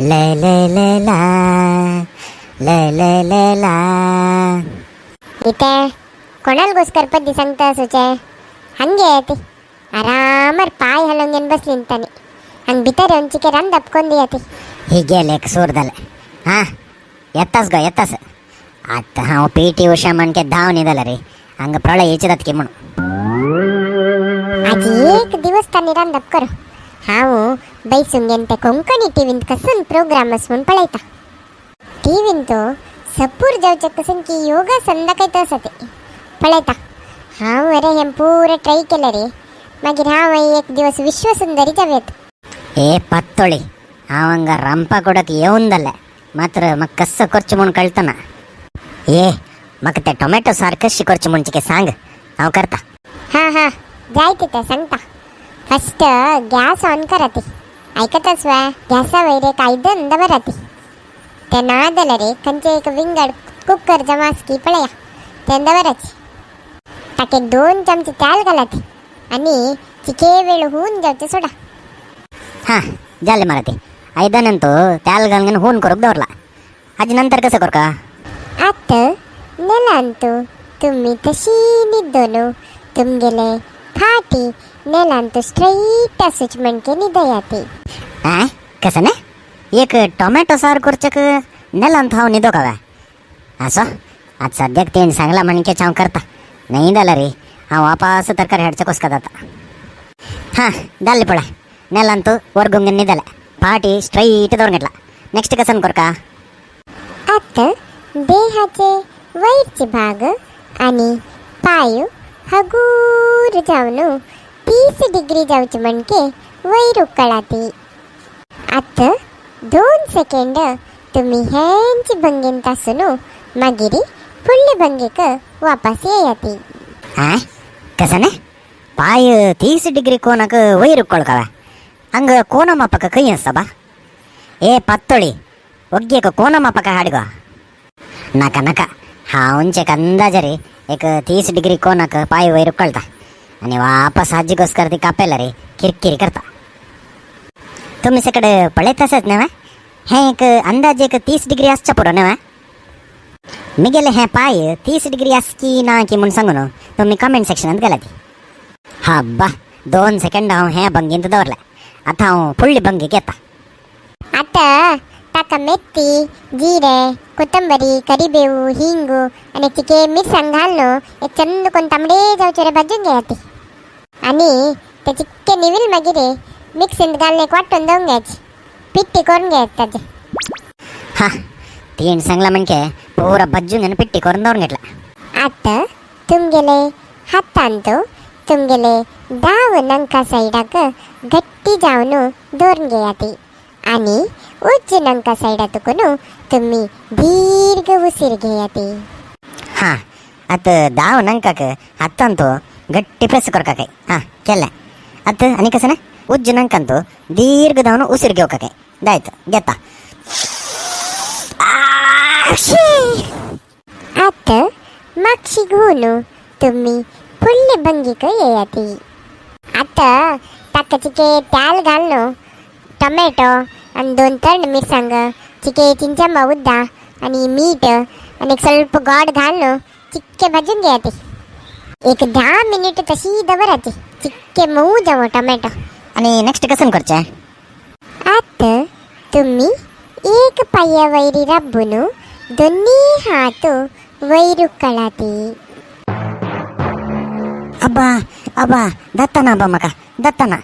ले ले ले ला ले ले ले ला. इथे कोणाला घुसकर पद्दी सांगता सुचे हंगे येते आरामर पाय हलवंगेन बसली अंताने हंग भितर येऊन चिके रंद दप्ಕೊಂಡಿ येते. ಹೀಗೆ ಲೆಕ್ಕ ಸೂರ್ದಲ್ಲ ಹಾಂ ಎತ್ತಾಸ್ ಗೋ ಎತ್ತಾಸ್ ಅತ್ತ ಹಾಂ ಪಿ ಟಿ ಉಷಾ ಮನ್ಕೆ ಧಾವನಿದಲ್ಲ ರೀ ಹಂಗೆ ಪ್ರಳಯ ಈಚದತ್ ಕಿಮ್ಮಣು आज एक दिवस तानी रंद दप्कर हाव बैसुंगेंते कोंकणी टीव्हीत कसून प्रोग्राम असून पळयता. टीव्हीन तो सपूर जावचे कसून की योगा संध्याकाळी तसते पळयता. हांव अरे हें पुरे ट्राय केलें रे. मागीर हांव एक दिवस विश्वसुंदरी जावेत. ಏ ಪತ್ತೊಳಿ ಅವಂಗ ರಂಪ ಕೊಡಕ್ಕೆ येऊंದಲ್ಲ ಮಾತ್ರ ಮಕ್ ಕಸ್ಸ ಖರ್ಚು ಮುಂಡ್ ಕಳ್ತಾನ. ಏ मग ते टोमॅटो सार कशी करची ಮುಂಚಿಕೆ सांग हांव करता. हा हा जायते ते सांगता. फस्ट गॅस ऑन कराते ऐकतच वा गॅसा वैरे कायदन दबराते ते नादल रे खंचे एक विंगड कुकर जमासकी पळया ते दबराचे ताके 2 चमचे तेल घालाते आणि चिके वेळ होऊन जावचे सोडा. हां झाले मला ते ऐदानंतू त्याल घालून होऊन करूक दवरला. आजी नंतर कसं करू का आता नेलांतू तुम्ही तशी निद्दोनो तुमगेले फाटी नेलांतू स्ट्रैट असूच म्हणके निदयाते. हां कसं ना एक टोमॅटो सार करचक नेलांत हांव निदो का असं आज सद्याक तेण सांगला म्हणके हांव करता नाही जाल्यार रे हांव वापस तरकारी हाडचो कसका जाता. हां जाल्ले पळय नेलांतू वर्गुंगेन निदले फाटी स्ट्रैट दवरून घेतला. नेक्स्ट कसं करू का आता देहाचे वैरचे भाग आणि पाय हगूर जाऊन 30 डिग्री जावचे म्हणके वैर उकळाते. आता 2 सेकंड तुम्ही हेंची भंगेन तासून मागिरी फुडले भंगेक वापस येयाते. हां कसं ना पाय 30 डिग्री कोणाक वैर उक्ಕೊಳ್ಕವ ಹಂಗ ಕೋನ ಮಾಪಕ ಕೈ ಅನ್ಸ್ತ ಬಾ. ಏ ಪತ್ತೊಳಿ ಒಗ್ಗೇಕ ಕೋನ ಮಾಪಕ ಹಾಡಿಗೋ नका नका हांचे अंदाजा रे एक 30 डिग्री कोणाक पाय वैर उकळता आणि वापस आजीಗೋಸ್ಕರ ती कापेला रे किरकिरी करता. तुम्ही सकडे पळत असत ना हे एक अंदाजे एक 30 डिग्री असच्या पुरो ना मी गेले हे पाय 30 डिग्री असकी ना की म्हणून सांगू ना तुम्ही कमेंट सेक्शनात घाला ती. हा बा 2 सेकंड हांव हे भंगींत दवरला. आता हांव फुडली भंगी घेता. आता ताका मेथी जिरे कोथंबरी करिबेऊ हिंगू आणि चिके मिरसांग घालनो एक चंद कोण तांबडे जावचे रे भाजून घ्यायचे आणि ते चिक्के निविल मागीर मिक्सींत घालून एक वाटून दवून घ्यायची पिट्टी करून घ्यायची ताजे. हां तीन सांगला म्हणके पुरा भज्जून आणि पिट्टी करून दवरून घेतला. आता तुमगेले हातांत तुमगेले दाव नंका साईडाक गट्टी जावन दवरून घेयाती आणि उच्च नंका साईडातून तुम्ही दीर्घ उसीर घेयाती. हां आता दाव नंकाक हातांतू गट्टी प्रेस करका काय हां केला. आता आणि कसं ना उज्ज नंकांतू दीर्घ धावन उसीर घेऊ का काय दायत घेता. आता मागशी घेऊन तुम्ही फुडले भंगीक येयाती. आता ताका चिके तेल घालनो टोमॅटो आणि 2 तर्ण मिरसांग चिके चिंचंबा उद्दा आणि मीठ आणि एक ಸ್ವಲ್ಪ गोड घालनो चिक्के भाजून घ्यायचे. एक 10 मिनिट तशी दवरायची चिक्के मऊ जावो टोमॅटो. आणि नेक्स्ट कसं करचे आता तुम्ही एक पाया वैरी रब्बून दोन्ही हात वैर उकळाते. अब्बा अब्बा दत्ताना अब्बा मका दत्ताना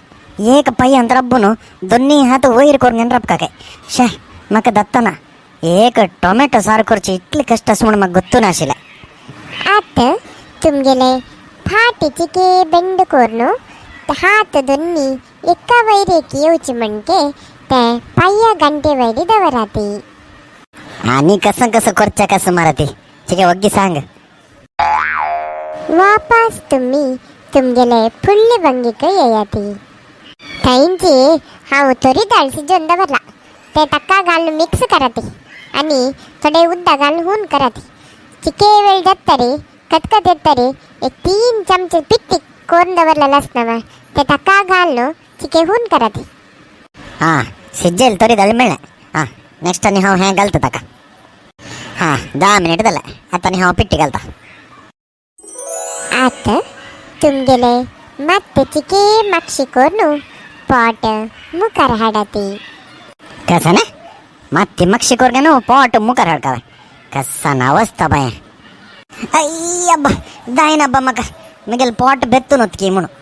एक पै ಅಂತ ರಬ್ಬನು दोन्ही हात वैर करून घेऊन रब काय शे मका दत्ताना एक टोमॅटो सार करची इतली कष्ट असं म्हणून मग ಗೊತ್ತು नाशिला. आता तुमगेले फाटी चिके बेंड करून हात दोन्ही एका वैरेकी येऊची म्हणके ते पाया गंटे वैरी दवराते. आणि कसं कसं करच्या कसं मारते ठीक आहे वग्गी सांग. वापस तुम्ही तुमगेले फुडले भंगीक येयाती. थंयची हांव तोरी डाळ शिजोवन दवरला ते ताका घालून मिक्स कराते आणि थोडे उद्दा घालून हून कराते. चिके वेळ जातरी कटकट येतरी एक 3 चमचे पिट्टी करून दवरला लसणावा ते ताका घालून चिके हून कराते. हां ಸಿಜ್ಜೆಲ್ ತೊರಿದ ಅಲ್ಮೇಳೆ हां नेक्स्ट आनी हांव हें घालता ताका हां 10 मिनिट जाले आतां आनी हांव पिट्टी घालता आतां तुमगेले मात्तेची मागशी कोर पॉट मुखार हाडाती कसा ना माती मक्षी कोरगे न्हू पोट मुखार हाडकावे कसा नावस्ता बाय अय्यब्बा दायनब्बा म्हाका मिगेल पोट बेत्तून उतकी म्हणून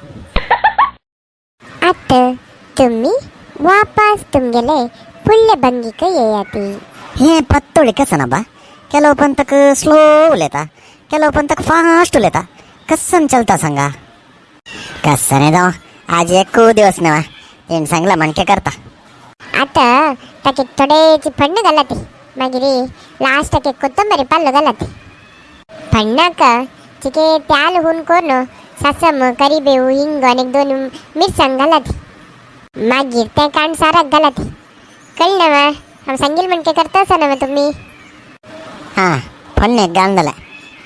आतां तुम्ही वापस तुमगेले फुडले भंगीक येयाती हें पत्तोळी कसा ना बा ಕೆಲವು ಪಂತಕ್ಕೆ ಸ್ಲೋ ಉಲೇತಾ ಕೆಲವು ಪಂತಕ್ಕೆ ಫಾಸ್ಟ್ ಉಲೇತಾ ಕಸ್ಸನ್ चलता सांगा कस्साने जाऊ आज एक दिवस नवा तेण सांगला मणके करता आता ताके थोडेची फण्ण घालती मागीर लास्टाक एक कोथंबरी पाल्लो घालती फण्णाक चिके त्याल हुन कोरून सासम करिबेऊ हिंग आनी 2 मिरसांग घालती मागीर ते कांड साराक घालती कळ्ळें न्हय हांव सांगिल्लें मणके करता आसा न्हय तुमी हां फण्णे घाल जालें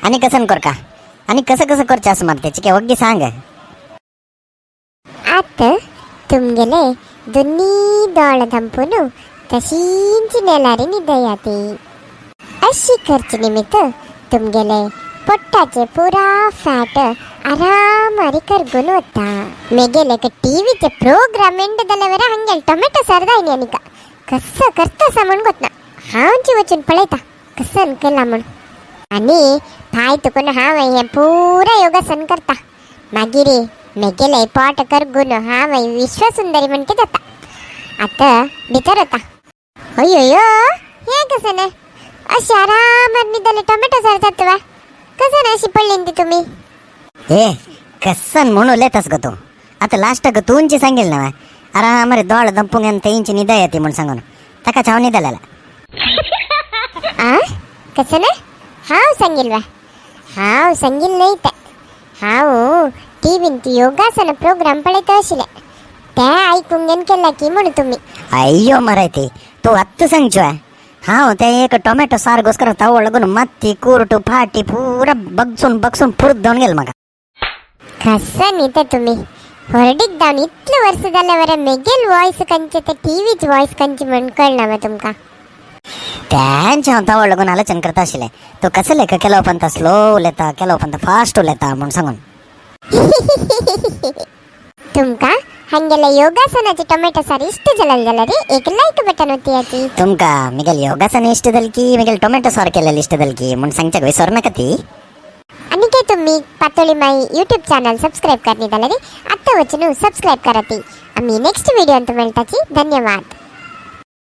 आनी कसन करका आनी कसं कसं करचें आसा मार चिके वग्गी सांग आतां तुमगेले दोनी दोळ ದಂಪುन तशींची नेलारी न्हिदयाती अशी करचे निमित्त तुमगेले पोट्टाचे पुरा फॅट आरामारी करगून वता मेगेले टीव्हीचे प्रोग्राम एंड जाल्या वर हंगेल टोमॅटो सरदायनी आनी कसं करता सा म्हण गोतना हांवची वचून पळयता कसन केला म्हण आनी पाय तुकून हांव हें पुरा योगासन करता मागीर मेगेले पोट करगून हांव विश्वसुंदरी म्हणटा जाता आतां भितर वता अय्यो हें कसन अशी आरामार न्हिदले टोमॅटो सर जाता कसन अशी पडली ती तुमी ए कस्सन म्हणून उलयतास गो तूं आतां लास्टाक तुंची सांगिल्लें न्हय आरामारी दोळ दंपूंक तेंची न्हिद येती म्हूण सांगून ताका हांव न्हिदलेला आ कसन हांव सांगिल्लें हांव सांगिल्लें न्हय तें हांव टीव्हीन ती योगासन प्रोग्राम पळयता आशिल्लें तें आयकूंक केला की म्हण तुमी अय्यो मरे ती तूं आत्तां सांगच्यो हांव तें एक टोमॅटो सारगोस्कर तावळ लागून माती कुरटू फाटी पुरा बगसून बगसून पुरत जावन गेल म्हाका कसन न्ही तुमी हरडीक जावन इतलें वर्स जाल्या वर मेगेल वॉयस खंयचे ते टीव्हीच वॉयस खंयची म्हण कळना मग तुमकां तेंचे हांव तावळ लागून आलोचन करता आशिल्लें तूं कसं लेख केलो पण स्लो उलयता केलो पण फास्ट उलयता म्हूण सांगून तुमकां हंगेले योगासनाचे टोमॅटो सार इश्ट जालें जाल्यार एक लायक बटन होती याची तुमकां मिगेल योगासन इश्ट जाली की मिगेल टोमॅटो सार केलेली इश्ट जाली की म्हूण सांगच्या विसर नाका ती आनी काय तुम्ही पातोळी माई यूट्यूब चॅनल सबस्क्राईब करनी जाल्यार आत्ता वचून सबस्क्राईब करा ती आम्ही नेक्स्ट व्हिडिओ मेळटाची धन्यवाद.